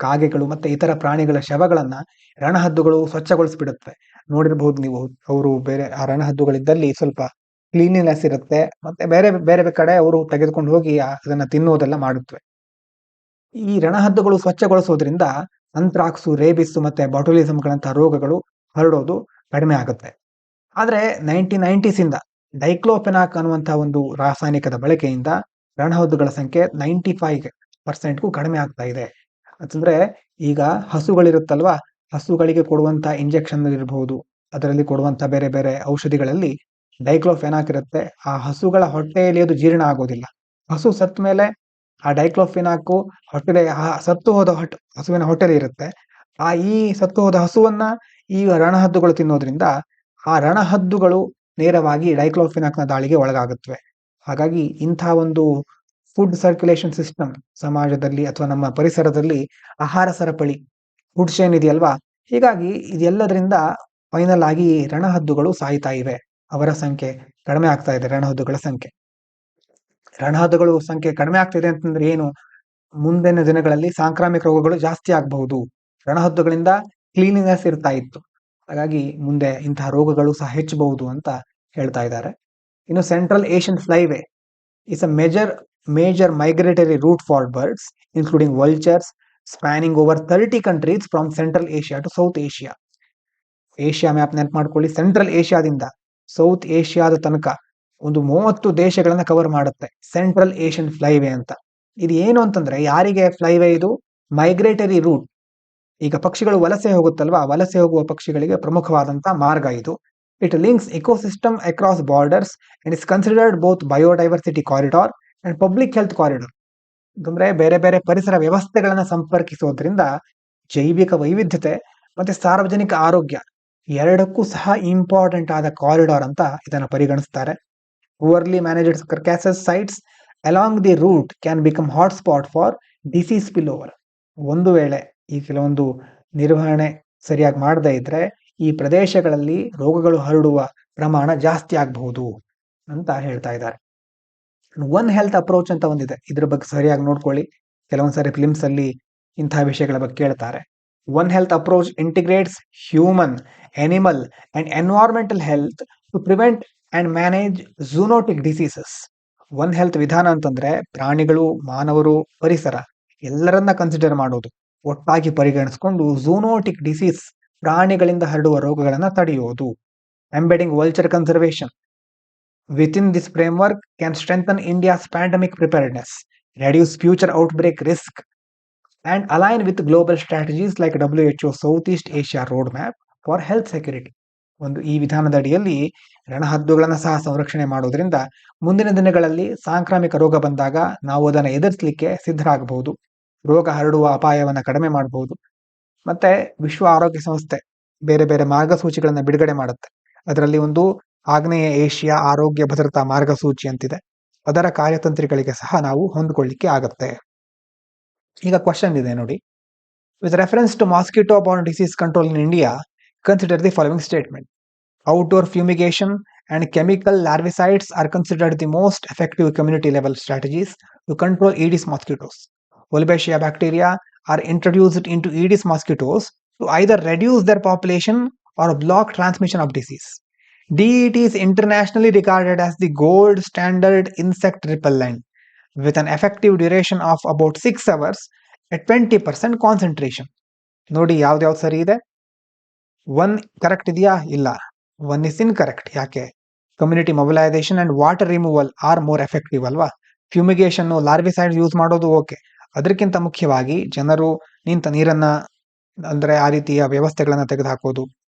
ಕಾಗೆಗಳು ಮತ್ತೆ ಇತರ ಪ್ರಾಣಿಗಳ ಶವಗಳನ್ನ ರಣಹದ್ದುಗಳು ಸ್ವಚ್ಛಗೊಳಿಸ್ಬಿಡುತ್ತವೆ. ನೋಡಿರಬಹುದು ನೀವು, ಅವರು ಬೇರೆ ಆ ರಣಹದ್ದುಗಳಿದ್ದಲ್ಲಿ ಸ್ವಲ್ಪ ಕ್ಲೀನಿನೆಸ್ ಇರುತ್ತೆ, ಮತ್ತೆ ಬೇರೆ ಬೇರೆ ಕಡೆ ಅವರು ತೆಗೆದುಕೊಂಡು ಹೋಗಿ ಅದನ್ನ ತಿನ್ನೋದೆಲ್ಲ ಮಾಡುತ್ತವೆ. ಈ ರಣಹದ್ದುಗಳು ಸ್ವಚ್ಛಗೊಳಿಸೋದ್ರಿಂದ ಅಂತ್ರಾಕ್ಸು, ರೇಬಿಸ್ ಮತ್ತೆ ಬಾಟುಲಿಸಮ್ಗಳಂತಹ ರೋಗಗಳು ಹರಡೋದು ಕಡಿಮೆ ಆಗುತ್ತೆ. ಆದ್ರೆ 1990s ಇಂದ ಡೈಕ್ಲೋಫೆನಾಕ್ ಅನ್ನುವಂತಹ ಒಂದು ರಾಸಾಯನಿಕದ ಬಳಕೆಯಿಂದ ರಣಹದ್ದುಗಳ ಸಂಖ್ಯೆ 95%ಗೂ ಕಡಿಮೆ ಆಗ್ತಾ ಇದೆ. ಅಂತಂದ್ರೆ ಈಗ ಹಸುಗಳಿರುತ್ತಲ್ವಾ, ಹಸುಗಳಿಗೆ ಕೊಡುವಂತ ಇಂಜೆಕ್ಷನ್ ಇರಬಹುದು, ಅದರಲ್ಲಿ ಕೊಡುವಂತ ಬೇರೆ ಬೇರೆ ಔಷಧಿಗಳಲ್ಲಿ ಡೈಕ್ಲೋಫೆನಾಕ್ ಇರುತ್ತೆ. ಆ ಹಸುಗಳ ಹೊಟ್ಟೆಯಲ್ಲಿ ಅದು ಜೀರ್ಣ ಆಗೋದಿಲ್ಲ. ಹಸು ಸತ್ತ ಮೇಲೆ ಆ ಡೈಕ್ಲೋಫೆನಾಕು ಸತ್ತು ಹೋದ ಹಸುವಿನ ಹೊಟ್ಟೆಲಿ ಇರುತ್ತೆ. ಈ ಸತ್ತು ಹೋದ ಹಸುವನ್ನ ಈ ರಣಹದ್ದುಗಳು ತಿನ್ನೋದ್ರಿಂದ ಆ ರಣಹದ್ದುಗಳು ನೇರವಾಗಿ ಡೈಕ್ಲೋಫೆನಾಕ್ನ ದಾಳಿಗೆ ಒಳಗಾಗುತ್ತವೆ. ಹಾಗಾಗಿ ಇಂಥ ಒಂದು ಫುಡ್ ಸರ್ಕ್ಯುಲೇಷನ್ ಸಿಸ್ಟಮ್ ಸಮಾಜದಲ್ಲಿ ಅಥವಾ ನಮ್ಮ ಪರಿಸರದಲ್ಲಿ ಆಹಾರ ಸರಪಳಿ ಫುಡ್ ಚೈನ್ ಇದೆಯಲ್ವಾ, ಹೀಗಾಗಿ ಇದೆಲ್ಲದರಿಂದ ಫೈನಲ್ ಆಗಿ ರಣಹದ್ದುಗಳು ಸಾಯ್ತಾ ಇವೆ. ಅವರ ಸಂಖ್ಯೆ ಕಡಿಮೆ ಆಗ್ತಾ ಇದೆ. ರಣಹದ್ದುಗಳ ಸಂಖ್ಯೆ ಕಡಿಮೆ ಆಗ್ತಿದೆ ಅಂತಂದ್ರೆ ಏನು, ಮುಂದಿನ ದಿನಗಳಲ್ಲಿ ಸಾಂಕ್ರಾಮಿಕ ರೋಗಗಳು ಜಾಸ್ತಿ ಆಗಬಹುದು. ರಣಹದ್ದುಗಳಿಂದ ಕ್ಲೀನಿನೆಸ್ ಇರ್ತಾ ಇತ್ತು, ಹಾಗಾಗಿ ಮುಂದೆ ಇಂತಹ ರೋಗಗಳು ಸಹ ಹೆಚ್ಚಬಹುದು ಅಂತ ಹೇಳ್ತಾ ಇದ್ದಾರೆ. ಇನ್ನು central Asian Flyway is a major migratory route for birds, including vultures, spanning over 30 countries from Central Asia to South Asia. Asia map ನೆನಪು ಮಾಡ್ಕೊಳ್ಳಿ, ಸೆಂಟ್ರಲ್ ಏಷ್ಯಾದಿಂದ ಸೌತ್ ಏಷ್ಯಾದ ತನಕ ಒಂದು 30 ದೇಶಗಳನ್ನ ಕವರ್ ಮಾಡುತ್ತೆ ಸೆಂಟ್ರಲ್ ಏಷ್ಯನ್ ಫ್ಲೈವೇ ಅಂತ. ಇದು ಏನು ಅಂತಂದ್ರೆ, ಯಾರಿಗೆ ಫ್ಲೈವೇ ಇದು? Migratory route. ಈಗ ಪಕ್ಷಿಗಳು ವಲಸೆ ಹೋಗುತ್ತಲ್ವಾ, ವಲಸೆ ಹೋಗುವ ಪಕ್ಷಿಗಳಿಗೆ ಪ್ರಮುಖವಾದಂತಹ ಮಾರ್ಗ ಇದು. It links ecosystem across borders and is considered both biodiversity corridor and public health corridor. ಅಂದ್ರೆ ಬೇರೆ ಬೇರೆ ಪರಿಸರ ವ್ಯವಸ್ಥೆಗಳನ್ನ ಸಂಪರ್ಕಿಸೋದ್ರಿಂದ ಜೈವಿಕ ವೈವಿಧ್ಯತೆ ಮತ್ತೆ ಸಾರ್ವಜನಿಕ ಆರೋಗ್ಯ ಎರಡಕ್ಕೂ ಸಹ ಇಂಪಾರ್ಟೆಂಟ್ ಆದ ಕಾರಿಡಾರ್ ಅಂತ ಇದನ್ನು ಪರಿಗಣಿಸ್ತಾರೆ. ಪುವರ್ಲಿ managed carcasses sites along the route can become hotspot for disease spillover. ಒಂದು ವೇಳೆ ಈ ಕೆಲವೊಂದು ನಿರ್ವಹಣೆ ಸರಿಯಾಗಿ ಮಾಡದೇ ಇದ್ರೆ ಈ ಪ್ರದೇಶಗಳಲ್ಲಿ ರೋಗಗಳು ಹರಡುವ ಪ್ರಮಾಣ ಜಾಸ್ತಿ ಆಗಬಹುದು ಅಂತ ಹೇಳ್ತಾ ಇದ್ದಾರೆ. ಒನ್ ಹೆಲ್ತ್ ಅಪ್ರೋಚ್ ಅಂತ ಒಂದಿದೆ, ಇದ್ರ ಬಗ್ಗೆ ಸರಿಯಾಗಿ ನೋಡ್ಕೊಳ್ಳಿ. ಕೆಲವೊಂದ್ಸರಿ ಫಿಲಿಮ್ಸ್ ಅಲ್ಲಿ ಇಂತಹ ವಿಷಯಗಳ ಬಗ್ಗೆ ಕೇಳ್ತಾರೆ. One health approach integrates human, animal and environmental health to prevent and manage zoonotic diseases. One health ವಿಧಾನ ಅಂತಂದ್ರೆ ಪ್ರಾಣಿಗಳು, ಮಾನವರು, ಪರಿಸರ ಎಲ್ಲರನ್ನ ಕನ್ಸಿಡರ್ ಮಾಡೋದು, ಒಟ್ಟಾಗಿ ಪರಿಗಣಿಸಿಕೊಂಡು ಝೂನೋಟಿಕ್ ಡಿಸೀಸ್, ಪ್ರಾಣಿಗಳಿಂದ ಹರಡುವ ರೋಗಗಳನ್ನ ತಡೆಯುವುದು. Embedding vulture conservation. Within this framework can strengthen India's pandemic preparedness, reduce future outbreak risk, and align with global strategies like WHO Southeast Asia Roadmap for Health Security. ಒಂದು ಈ ವಿಧಾನದ ಅಡಿಯಲ್ಲಿ ರಣಹದ್ದುಗಳನ್ನು ಸಹ ಸಂರಕ್ಷಣೆ ಮಾಡುವುದರಿಂದ ಮುಂದಿನ ದಿನಗಳಲ್ಲಿ ಸಾಂಕ್ರಾಮಿಕ ರೋಗ ಬಂದಾಗ ನಾವು ಅದನ್ನು ಎದುರಿಸಲಿಕ್ಕೆ ಸಿದ್ಧರಾಗಬಹುದು, ರೋಗ ಹರಡುವ ಅಪಾಯವನ್ನು ಕಡಿಮೆ ಮಾಡಬಹುದು. ಮತ್ತೆ ವಿಶ್ವ ಆರೋಗ್ಯ ಸಂಸ್ಥೆ ಬೇರೆ ಬೇರೆ ಮಾರ್ಗಸೂಚಿಗಳನ್ನು ಬಿಡುಗಡೆ ಮಾಡುತ್ತೆ. ಅದರಲ್ಲಿ ಒಂದು ಆಗ್ನೇಯ ಏಷ್ಯಾ ಆರೋಗ್ಯ ಭದ್ರತಾ ಮಾರ್ಗಸೂಚಿ ಅಂತಿದೆ. ಅದರ ಕಾರ್ಯತಂತ್ರಿಗಳಿಗೆ ಸಹ ನಾವು ಹೊಂದಿಕೊಳ್ಳಿಕ್ಕೆ ಆಗತ್ತೆ. ಈಗ ಕ್ವಶನ್ ಇದೆ ನೋಡಿ. With reference to mosquito borne disease control in India, consider the following statement. Outdoor fumigation and chemical larvicides are considered the most effective community level strategies to control Aedes mosquitoes. Wolbachia bacteria are introduced into Aedes mosquitoes to either reduce their population or block transmission of disease. DET is internationally regarded as the gold standard insect repellent with an effective duration of about 6 hours at 20% concentration. ನೋಡಿ ಯಾವ್ದು ಸರಿ ಇದೆ. 1 ಕರೆಕ್ಟ್ ಇದೆಯಾ? ಇಲ್ಲ. 1 is incorrect. ಯಾಕೆ? Community mobilisation and water removal are more effective ಅಲ್ವಾ. ಫ್ಯೂಮಿಗೇಷನ್ ಲಾರ್ವಿಸೈಡ್ ಯೂಸ್ ಮಾಡೋದು ಓಕೆ, ಅದಕ್ಕಿಂತ ಮುಖ್ಯವಾಗಿ ಜನರು ನಿಂತ ನೀರನ್ನ ಅಂದ್ರೆ ಆ ರೀತಿಯ ವ್ಯವಸ್ಥೆಗಳನ್ನ ತೆಗೆದುಹಾಕೋದು,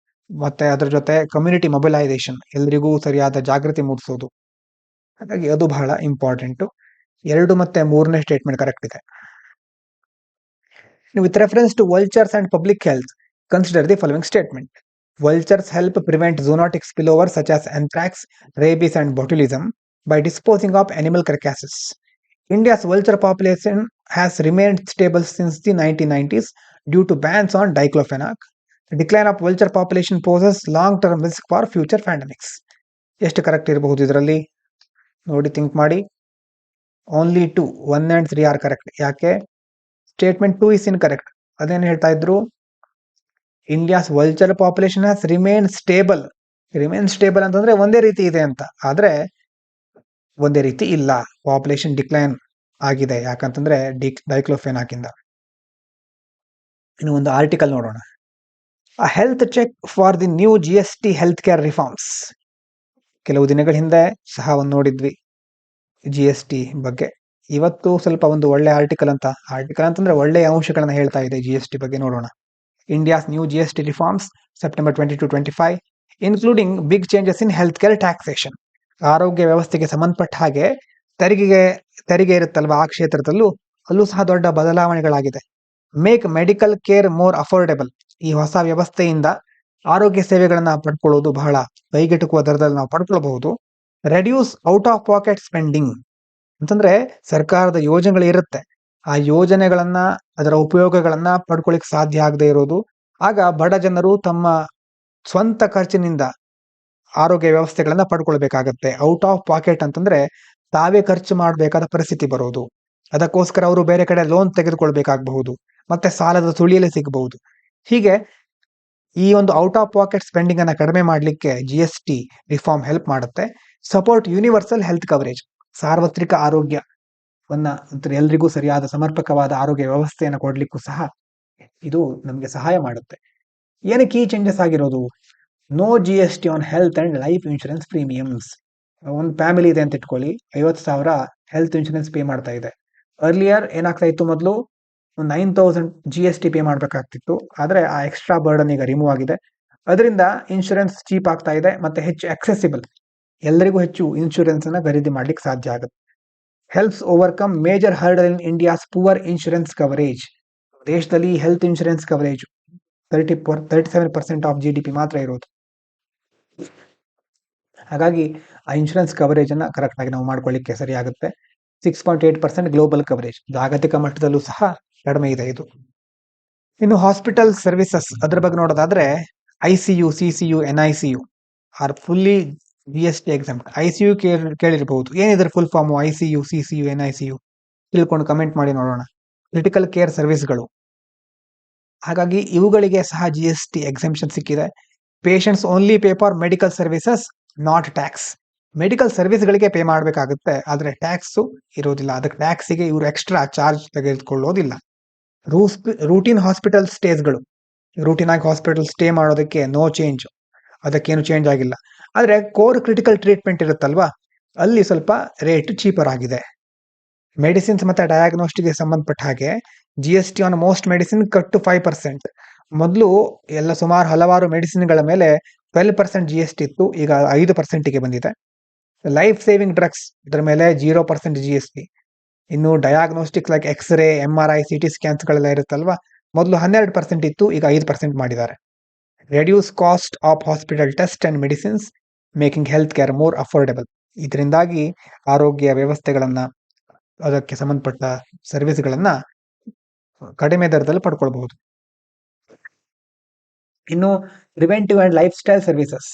ಮತ್ತೆ ಅದರ ಜೊತೆ ಕಮ್ಯುನಿಟಿ ಮೊಬಿಲೈಸೇಷನ್, ಎಲ್ರಿಗೂ ಸರಿಯಾದ ಜಾಗೃತಿ ಮೂಡಿಸೋದು. ಹಾಗಾಗಿ ಅದು ಬಹಳ ಇಂಪಾರ್ಟೆಂಟ್. 2 ಮತ್ತೆ 3ನೇ ಸ್ಟೇಟ್ಮೆಂಟ್ ಕರೆಕ್ಟ್ ಇದೆ. With reference to vultures and public health, consider the following statement. Vultures help prevent zoonotic spillover such as anthrax, rabies and botulism by disposing of animal carcasses. India's vulture population has remained stable since the 1990s due to bans on diclofenac. The decline of vulture population poses long-term risk for future pandemics. ಎಷ್ಟು ಕರೆಕ್ಟ್ ಇರಬಹುದು ಇದರಲ್ಲಿ ನೋಡಿ, ಥಿಂಕ್ ಮಾಡಿ. Only 2, 1 and 3 are correct. ಯಾಕೆ? Statement 2 is incorrect. ಅದೇನು ಹೇಳ್ತಾ ಇದ್ರು? India's vulture population has remain stable. Remain stable ಅಂತಂದ್ರೆ ಒಂದೇ ರೀತಿ ಇದೆ ಅಂತ, ಆದ್ರೆ ಒಂದೇ ರೀತಿ ಇಲ್ಲ, ಪಾಪ್ಯುಲೇಷನ್ ಡಿಕ್ಲೈನ್ ಆಗಿದೆ. ಯಾಕಂತಂದ್ರೆ ಡೈಕ್ಲೋಫೆನಾಕ್ ಇಂದ. ಇನ್ನು ಒಂದು ಆರ್ಟಿಕಲ್ ನೋಡೋಣ. A health check for the new GST health care reforms. ಕೆಲವು ದಿನಗಳ ಹಿಂದೆ ಸಹ ಒಂದು ನೋಡಿದ್ವಿ GST ಬಗ್ಗೆ. ಇವತ್ತು ಸ್ವಲ್ಪ ಒಂದು ಒಳ್ಳೆ ಆರ್ಟಿಕಲ್ ಅಂತಂದ್ರೆ ಒಳ್ಳೆಯ ಅಂಶಗಳನ್ನ ಹೇಳ್ತಾ ಇದೆ GST ಬಗ್ಗೆ. ನೋಡೋಣ. India's new GST reforms, September 22-25, including big changes in healthcare taxation. ಆರೋಗ್ಯ ವ್ಯವಸ್ಥೆಗೆ ಸಂಬಂಧಪಟ್ಟ ಹಾಗೆ ತೆರಿಗೆ ಇರುತ್ತಲ್ವಾ, ಆ ಕ್ಷೇತ್ರದಲ್ಲೂ ಅಲ್ಲೂ ಸಹ ದೊಡ್ಡ ಬದಲಾವಣೆಗಳಾಗಿದೆ. Make medical care more affordable. ಈ ಹೊಸ ವ್ಯವಸ್ಥೆಯಿಂದ ಆರೋಗ್ಯ ಸೇವೆಗಳನ್ನ ಪಡ್ಕೊಳ್ಳೋದು ಬಹಳ ಕೈಗೆಟುಕುವ ದರದಲ್ಲಿ ನಾವು ಪಡ್ಕೊಳ್ಬಹುದು. Reduce out of pocket spending ಅಂತಂದ್ರೆ ಸರ್ಕಾರದ ಯೋಜನೆಗಳು ಇರುತ್ತೆ, ಆ ಯೋಜನೆಗಳನ್ನ ಅದರ ಉಪಯೋಗಗಳನ್ನ ಪಡ್ಕೊಳ್ಳಿಕ್ ಸಾಧ್ಯ ಆಗದೆ ಇರೋದು. ಆಗ ಬಡ ಜನರು ತಮ್ಮ ಸ್ವಂತ ಖರ್ಚಿನಿಂದ ಆರೋಗ್ಯ ವ್ಯವಸ್ಥೆಗಳನ್ನ ಪಡ್ಕೊಳ್ಬೇಕಾಗತ್ತೆ. ಔಟ್ ಆಫ್ ಪಾಕೆಟ್ ಅಂತಂದ್ರೆ ತಾವೇ ಖರ್ಚು ಮಾಡಬೇಕಾದ ಪರಿಸ್ಥಿತಿ ಬರೋದು. ಅದಕ್ಕೋಸ್ಕರ ಅವರು ಬೇರೆ ಕಡೆ ಲೋನ್ ತೆಗೆದುಕೊಳ್ಬೇಕಾಗಬಹುದು, ಮತ್ತೆ ಸಾಲದ ಸುಳಿಯಲ್ಲಿ ಸಿಗಬಹುದು. ಹೀಗೆ ಈ ಒಂದು ಔಟ್ ಆಫ್ ಪಾಕೆಟ್ ಸ್ಪೆಂಡಿಂಗ್ ಅನ್ನ ಕಡಿಮೆ ಮಾಡಲಿಕ್ಕೆ GST ರಿಫಾರ್ಮ್ ಹೆಲ್ಪ್ ಮಾಡುತ್ತೆ. Support universal health coverage. ಸಾರ್ವತ್ರಿಕ ಆರೋಗ್ಯ ಎಲ್ರಿಗೂ ಸರಿಯಾದ ಸಮರ್ಪಕವಾದ ಆರೋಗ್ಯ ವ್ಯವಸ್ಥೆಯನ್ನು ಕೊಡ್ಲಿಕ್ಕೂ ಸಹ ಇದು ನಮಗೆ ಸಹಾಯ ಮಾಡುತ್ತೆ. ಏನಕ್ಕೆ ಈ ಚೇಂಜಸ್ ಆಗಿರೋದು? No GST on health and life insurance premiums. ಒಂದು ಫ್ಯಾಮಿಲಿ ಇದೆ ಅಂತ ಇಟ್ಕೊಳ್ಳಿ, 50,000 ಹೆಲ್ತ್ ಇನ್ಶೂರೆನ್ಸ್ ಪೇ ಮಾಡ್ತಾ ಇದೆ. ಅರ್ಲಿಯರ್ ಏನಾಗ್ತಾ ಇತ್ತು, ಮೊದಲು 9,000 GST ಪೇ ಮಾಡ್ಬೇಕಾಗ್ತಿತ್ತು. ಆದ್ರೆ ಆ ಎಕ್ಸ್ಟ್ರಾ ಬರ್ಡನ್ ಈಗ ರಿಮೂವ್ ಆಗಿದೆ. ಅದರಿಂದ ಇನ್ಶೂರೆನ್ಸ್ ಚೀಪ್ ಆಗ್ತಾ ಇದೆ, ಮತ್ತೆ ಹೆಚ್ಚು ಅಕ್ಸೆಸಿಬಲ್, ಎಲ್ಲರಿಗೂ ಹೆಚ್ಚು ಇನ್ಶೂರೆನ್ಸ್ ಅನ್ನ ಖರೀದಿ ಮಾಡ್ಲಿಕ್ಕೆ ಸಾಧ್ಯ ಆಗುತ್ತೆ. ಹೆಲ್ಪ್ಸ್ ಓವರ್ಕಮ್ ಮೇಜರ್ ಹರ್ಡಲ್ ಇನ್ ಇಂಡಿಯಾಸ್ ಪುವರ್ ಇನ್ಶೂರೆನ್ಸ್ ಕವರೇಜ್. ದೇಶದಲ್ಲಿ health insurance coverage 37% of GDP ಮಾತ್ರ ಇರೋದು. ಹಾಗಾಗಿ ಆ ಇನ್ಶೂರೆನ್ಸ್ ಕವರೇಜ್ ಅನ್ನ ಕರೆಕ್ಟ್ ಆಗಿ ನಾವು ಮಾಡ್ಕೊಳ್ಳಿಕ್ಕೆ ಸರಿ ಆಗುತ್ತೆ. 6.8% ಗ್ಲೋಬಲ್ ಕವರೇಜ್, ಜಾಗತಿಕ ಮಟ್ಟದಲ್ಲೂ ಸಹ ಕಡಿಮೆ ಇದೆ ಇದು. ಇನ್ನು ಹಾಸ್ಪಿಟಲ್ ಸರ್ವಿಸಸ್ ಅದ್ರ ಬಗ್ಗೆ ನೋಡೋದಾದ್ರೆ ICU, CCU, NICU are fully GST exempt. ICU ಕೇಳಿರಬಹುದು, ಏನಿದ್ರೆ full form ICU, CCU, NICU ತಿಳ್ಕೊಂಡು ಕಮೆಂಟ್ ಮಾಡಿ ನೋಡೋಣ. ಕ್ರಿಟಿಕಲ್ ಕೇರ್ ಸರ್ವಿಸ್ಗಳು. ಹಾಗಾಗಿ ಇವುಗಳಿಗೆ ಸಹ GST ಎಕ್ಸೆಂಪ್ಷನ್ ಸಿಕ್ಕಿದೆ. Patients only pay for medical services, not tax. ಮೆಡಿಕಲ್ ಸರ್ವಿಸ್ಗಳಿಗೆ ಪೇ ಮಾಡಬೇಕಾಗುತ್ತೆ, ಆದ್ರೆ ಟ್ಯಾಕ್ಸ್ ಇರೋದಿಲ್ಲ. ಅದಕ್ಕೆ ಟ್ಯಾಕ್ಸಿಗೆ ಇವರು ಎಕ್ಸ್ಟ್ರಾ ಚಾರ್ಜ್ ತೆಗೆದುಕೊಳ್ಳೋದಿಲ್ಲ. ರೂಟೀನ್ ಹಾಸ್ಪಿಟಲ್ ಸ್ಟೇಸ್ಗಳು, ರೂಟೀನ್ ಆಗಿ ಹಾಸ್ಪಿಟಲ್ ಸ್ಟೇ ಮಾಡೋದಕ್ಕೆ ನೋ ಚೇಂಜ್, ಅದಕ್ಕೇನು ಚೇಂಜ್ ಆಗಿಲ್ಲ. ಆದ್ರೆ ಕೋರ್ ಕ್ರಿಟಿಕಲ್ ಟ್ರೀಟ್ಮೆಂಟ್ ಇರುತ್ತಲ್ವಾ, ಅಲ್ಲಿ ಸ್ವಲ್ಪ ರೇಟ್ ಚೀಪರ್ ಆಗಿದೆ. ಮೆಡಿಸಿನ್ಸ್ ಮತ್ತೆ ಡಯಾಗ್ನೋಸ್ಟಿಕ್ಗೆ ಸಂಬಂಧಪಟ್ಟ ಹಾಗೆ GST on most medicine cut to 5%. ಮೊದಲು ಎಲ್ಲ ಸುಮಾರು ಹಲವಾರು ಮೆಡಿಸಿನ್ಗಳ ಮೇಲೆ 12% GST ಇತ್ತು, ಈಗ 5%ಗೆ ಬಂದಿದೆ. ಲೈಫ್ ಸೇವಿಂಗ್ ಡ್ರಗ್ಸ್ ಇದರ ಮೇಲೆ 0% GST. ಇನ್ನು diagnostics like X-ray, MRI, CT ಸ್ಕ್ಯಾನ್ಸ್ಗಳೆಲ್ಲ ಇರುತ್ತಲ್ವಾ, ಮೊದಲು 12% ಇತ್ತು, ಈಗ 5% ಮಾಡಿದ್ದಾರೆ. Reduce cost of hospital test and medicines making health care more affordable. ಇದರಿಂದಾಗಿ ಆರೋಗ್ಯ ವ್ಯವಸ್ಥೆಗಳನ್ನ, ಅದಕ್ಕೆ ಸಂಬಂಧಪಟ್ಟ ಸರ್ವಿಸ್ಗಳನ್ನ ಕಡಿಮೆ ದರದಲ್ಲಿ ಪಡ್ಕೊಳ್ಬಹುದು. ಇನ್ನು preventive and lifestyle services.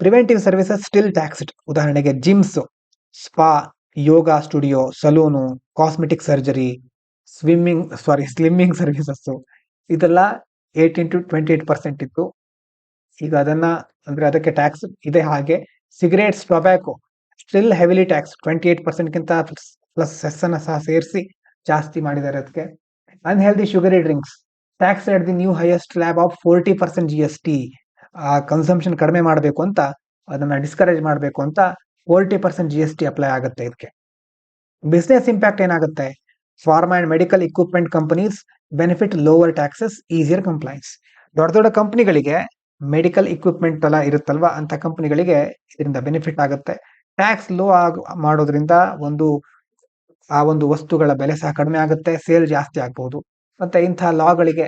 Preventive services still taxed. ಉದಾಹರಣೆಗೆ gyms, spa, yoga studio, saloon, cosmetic surgery, slimming services ಇದೆಲ್ಲ 18 to 28% ಇತ್ತು, ಈಗ ಅದಕ್ಕೆ ಟ್ಯಾಕ್ಸ್ ಇದೆ. ಹಾಗೆ cigarettes, tobacco still heavily tax, 28%ಗಿಂತ ಪ್ಲಸ್ ಸೆಸ್ ಅನ್ನ ಸಹ ಸೇರಿಸಿ ಜಾಸ್ತಿ ಮಾಡಿದ್ದಾರೆ ಅದಕ್ಕೆ. Unhealthy sugary drinks tax at the new highest slab of 40% GST. Consumption ಕಡಿಮೆ ಮಾಡಬೇಕು ಅಂತ, ಅದನ್ನ ಡಿಸ್ಕರೇಜ್ ಮಾಡಬೇಕು ಅಂತ 40% GST ಅಪ್ಲೈ ಆಗುತ್ತೆ ಇದಕ್ಕೆ. ಬಿಸ್ನೆಸ್ ಇಂಪ್ಯಾಕ್ಟ್ ಏನಾಗುತ್ತೆ? Pharma and medical equipment companies benefit lower taxes, easier compliance. ದೊಡ್ಡ ದೊಡ್ಡ ಕಂಪನಿಗಳಿಗೆ ಮೆಡಿಕಲ್ ಇಕ್ವಿಪ್ಮೆಂಟ್ ಎಲ್ಲ ಇರುತ್ತಲ್ವಾ, ಅಂತ ಕಂಪನಿಗಳಿಗೆ ಇದರಿಂದ ಬೆನಿಫಿಟ್ ಆಗುತ್ತೆ. ಟ್ಯಾಕ್ಸ್ ಲೋ ಮಾಡೋದ್ರಿಂದ ಆ ಒಂದು ವಸ್ತುಗಳ ಬೆಲೆ ಸಹ ಕಡಿಮೆ ಆಗುತ್ತೆ, ಸೇಲ್ ಜಾಸ್ತಿ ಆಗ್ಬಹುದು. ಮತ್ತೆ ಇಂತಹ ಲಾಗಳಿಗೆ,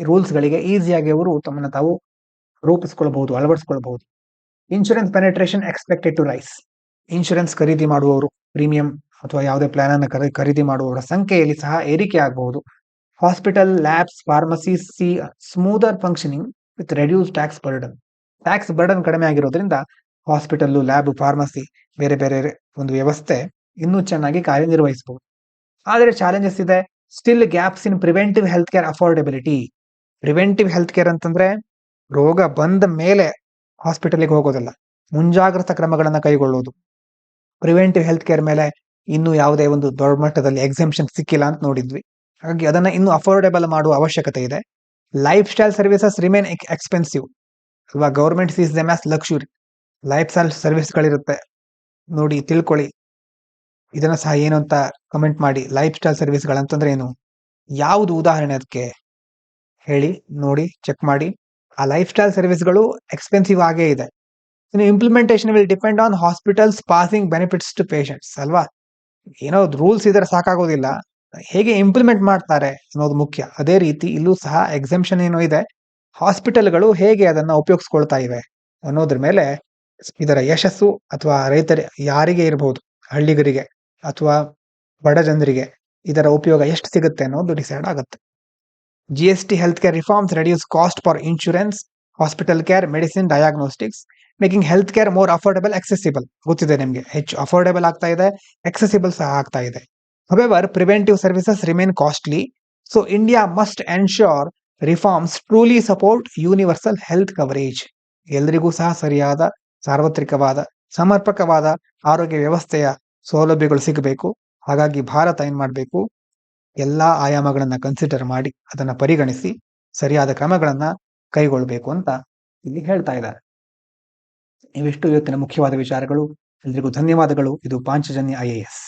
ರೂಲ್ಸ್ಗಳಿಗೆ ಈಸಿಯಾಗಿ ಅವರು ತಮ್ಮನ್ನು ತಾವು ರೂಪಿಸ್ಕೊಳ್ಬಹುದು, ಅಳವಡಿಸ್ಕೊಳ್ಬಹುದು. Insurance penetration expected to rise. Insurance ಖರೀದಿ ಮಾಡುವವರು, ಪ್ರೀಮಿಯಂ ಅಥವಾ ಯಾವುದೇ ಪ್ಲಾನ್ ಅನ್ನು ಖರೀದಿ ಮಾಡುವವರ ಸಂಖ್ಯೆಯಲ್ಲಿ ಸಹ ಏರಿಕೆ ಆಗಬಹುದು. Hospital, labs, pharmacies see smoother functioning with reduce tax burden. Tax burden ಕಡಿಮೆ ಆಗಿರೋದ್ರಿಂದ ಹಾಸ್ಪಿಟಲ್, ಲ್ಯಾಬ್, ಫಾರ್ಮಸಿ, ಬೇರೆ ಬೇರೆ ಒಂದು ವ್ಯವಸ್ಥೆ ಇನ್ನೂ ಚೆನ್ನಾಗಿ ಕಾರ್ಯನಿರ್ವಹಿಸಬಹುದು. ಆದರೆ ಚಾಲೆಂಜಸ್ ಇದೆ. Still gaps in preventive health care affordability. Preventive health care ಅಂತಂದ್ರೆ ರೋಗ ಬಂದ ಮೇಲೆ ಹಾಸ್ಪಿಟಲ್ಗೆ ಹೋಗೋದಲ್ಲ, ಮುಂಜಾಗ್ರತಾ ಕ್ರಮಗಳನ್ನು ಕೈಗೊಳ್ಳುವುದು. ಪ್ರಿವೆಂಟಿವ್ ಹೆಲ್ತ್ ಕೇರ್ ಮೇಲೆ ಇನ್ನೂ ಯಾವುದೇ ಒಂದು ದೊಡ್ಡ ಮಟ್ಟದಲ್ಲಿ ಎಕ್ಸೆಂಪ್ಷನ್ ಸಿಕ್ಕಿಲ್ಲ ಅಂತ ನೋಡಿದ್ವಿ. ಹಾಗಾಗಿ ಅದನ್ನ ಇನ್ನೂ ಅಫೋರ್ಡೆಬಲ್ ಮಾಡುವ ಅವಶ್ಯಕತೆ ಇದೆ. Lifestyle services remain expensive ಅಲ್ವಾ. Government sees them as luxury. Lifestyle ಸರ್ವಿಸ್ಗಳಿರುತ್ತೆ, ನೋಡಿ ತಿಳ್ಕೊಳ್ಳಿ. ಇದನ್ನ ಸಹ ಏನು ಅಂತ ಕಮೆಂಟ್ ಮಾಡಿ. ಲೈಫ್ ಸ್ಟೈಲ್ ಸರ್ವಿಸ್ಗಳಂತಂದ್ರೆ ಏನು, ಯಾವುದು ಉದಾಹರಣೆ ಅದಕ್ಕೆ ಹೇಳಿ, ನೋಡಿ, ಚೆಕ್ ಮಾಡಿ. ಆ ಲೈಫ್ ಸ್ಟೈಲ್ ಸರ್ವಿಸ್ಗಳು ಎಕ್ಸ್ಪೆನ್ಸಿವ್ ಆಗೇ ಇದೆ. ಇನ್ನು implementation will depend on hospitals passing benefits to patients ಅಲ್ವಾ. ಏನೋ ರೂಲ್ಸ್ ಇದ್ರೆ ಸಾಕಾಗೋದಿಲ್ಲ, ಹೇಗೆ ಇಂಪ್ಲಿಮೆಂಟ್ ಮಾಡ್ತಾರೆ ಅನ್ನೋದು ಮುಖ್ಯ. ಅದೇ ರೀತಿ ಇಲ್ಲೂ ಸಹ ಎಕ್ಸೆಂಪ್ಷನ್ ಏನೋ ಇದೆ, ಹಾಸ್ಪಿಟಲ್ಗಳು ಹೇಗೆ ಅದನ್ನ ಉಪಯೋಗಿಸ್ಕೊಳ್ತಾ ಇವೆ ಅನ್ನೋದ್ರ ಮೇಲೆ ಇದರ ಯಶಸ್ಸು ಅಥವಾ ರೈತರ ಯಾರಿಗೆ ಇರಬಹುದು, ಹಳ್ಳಿಗರಿಗೆ ಅಥವಾ ಬಡ ಜನರಿಗೆ ಇದರ ಉಪಯೋಗ ಎಷ್ಟು ಸಿಗುತ್ತೆ ಅನ್ನೋದು ಡಿಸೈಡ್ ಆಗುತ್ತೆ. GST health care reforms reduce cost for insurance, hospital care, medicine, diagnostics, making health care more affordable, accessible. ಗೊತ್ತಿದೆ ನಿಮಗೆ, ಹೆಚ್ಚು ಅಫೋರ್ಡೆಬಲ್ ಆಗ್ತಾ ಇದೆ, ಎಕ್ಸೆಸಿಬಲ್ ಸಹ ಆಗ್ತಾ ಇದೆ. However, preventive services remain costly, so India must ensure reforms truly support universal health coverage. ಎಲ್ರಿಗೂ ಸಹ ಸರಿಯಾದ, ಸಾರ್ವತ್ರಿಕವಾದ, ಸಮರ್ಪಕವಾದ ಆರೋಗ್ಯ ವ್ಯವಸ್ಥೆಯ ಸೌಲಭ್ಯಗಳು ಸಿಗಬೇಕು. ಹಾಗಾಗಿ ಭಾರತ ಏನ್ ಮಾಡಬೇಕು, ಎಲ್ಲಾ ಆಯಾಮಗಳನ್ನ ಕನ್ಸಿಡರ್ ಮಾಡಿ, ಅದನ್ನ ಪರಿಗಣಿಸಿ ಸರಿಯಾದ ಕ್ರಮಗಳನ್ನ ಕೈಗೊಳ್ಳಬೇಕು ಅಂತ ಇಲ್ಲಿ ಹೇಳ್ತಾ ಇದ್ದಾರೆ. ಇವಿಷ್ಟು ಇವತ್ತಿನ ಮುಖ್ಯವಾದ ವಿಚಾರಗಳು. ಎಲ್ರಿಗೂ ಧನ್ಯವಾದಗಳು. ಇದು ಪಾಂಚಜನ್ಯ IAS.